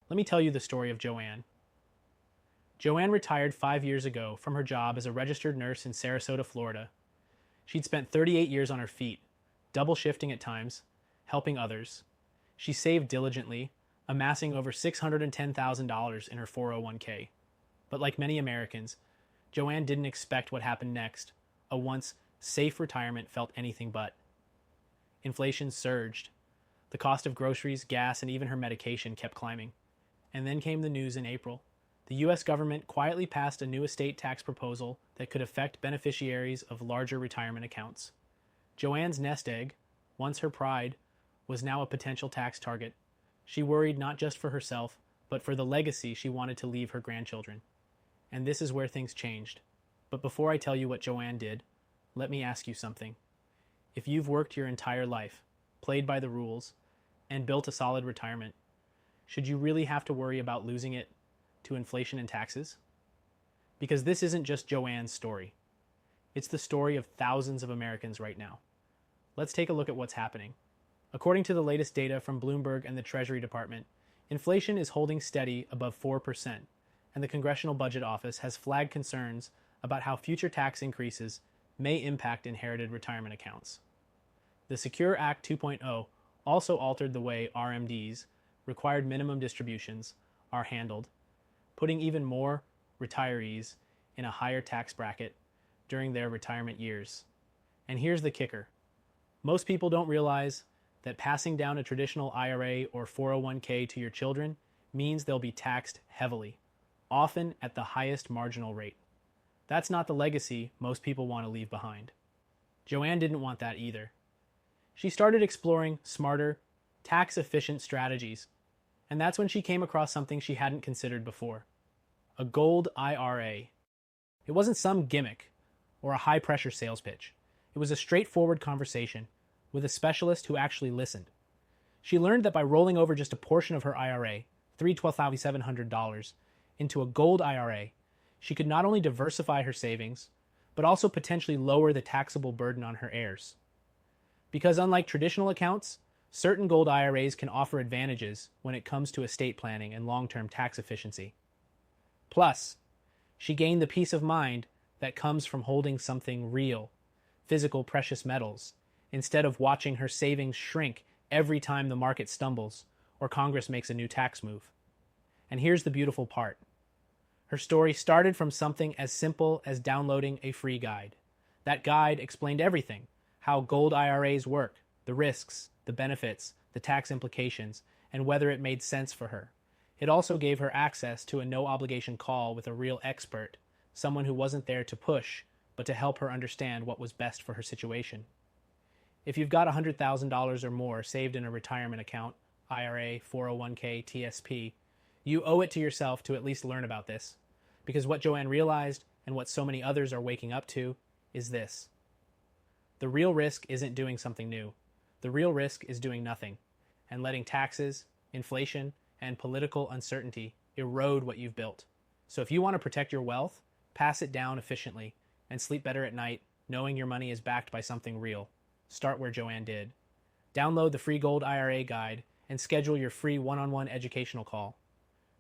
Let me tell you the story of Joanne. Joanne retired 5 years ago from her job as a registered nurse in Sarasota, Florida. She'd spent 38 years on her feet, double shifting at times, helping others. She saved diligently, amassing over $610,000 in her 401k. But like many Americans, Joanne didn't expect what happened next. A once safe retirement felt anything but. Inflation surged. The cost of groceries, gas, and even her medication kept climbing. And then came the news in April. The US government quietly passed a new estate tax proposal that could affect beneficiaries of larger retirement accounts. Joanne's nest egg, once her pride, was now a potential tax target. She worried not just for herself, but for the legacy she wanted to leave her grandchildren. And this is where things changed. But before I tell you what Joanne did, let me ask you something. If you've worked your entire life, played by the rules, and built a solid retirement, should you really have to worry about losing it to inflation and taxes? Because this isn't just Joanne's story. It's the story of thousands of Americans right now. Let's take a look at what's happening. According to the latest data from Bloomberg and the Treasury Department, inflation is holding steady above 4%, and the Congressional Budget Office has flagged concerns about how future tax increases may impact inherited retirement accounts. The Secure Act 2.0 also altered the way RMDs, required minimum distributions, are handled, putting even more retirees in a higher tax bracket during their retirement years. And here's the kicker. Most people don't realize that passing down a traditional IRA or 401k to your children means they'll be taxed heavily, often at the highest marginal rate. That's not the legacy most people want to leave behind. Joanne didn't want that either. She started exploring smarter, tax-efficient strategies, and that's when she came across something she hadn't considered before: a Gold IRA. It wasn't some gimmick or a high-pressure sales pitch. It was a straightforward conversation with a specialist who actually listened. She learned that by rolling over just a portion of her IRA, $312,700, into a Gold IRA, she could not only diversify her savings, but also potentially lower the taxable burden on her heirs. Because unlike traditional accounts, certain Gold IRAs can offer advantages when it comes to estate planning and long-term tax efficiency. Plus, she gained the peace of mind that comes from holding something real, physical precious metals, instead of watching her savings shrink every time the market stumbles or Congress makes a new tax move. And here's the beautiful part. Her story started from something as simple as downloading a free guide. That guide explained everything: how Gold IRAs work, the risks, the benefits, the tax implications, and whether it made sense for her. It also gave her access to a no-obligation call with a real expert, someone who wasn't there to push, but to help her understand what was best for her situation. If you've got $100,000 or more saved in a retirement account, IRA, 401k, TSP, you owe it to yourself to at least learn about this. Because what Joanne realized, and what so many others are waking up to, is this. The real risk isn't doing something new. The real risk is doing nothing, and letting taxes, inflation, and political uncertainty erode what you've built. So if you want to protect your wealth, pass it down efficiently, and sleep better at night knowing your money is backed by something real. Start where Joanne did. Download the free Gold IRA guide and schedule your free one-on-one educational call.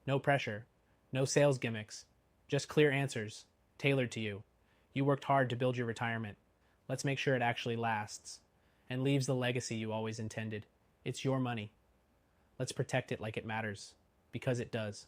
No pressure, no sales gimmicks, just clear answers, tailored to you. You worked hard to build your retirement. Let's make sure it actually lasts and leaves the legacy you always intended. It's your money. Let's protect it like it matters, because it does.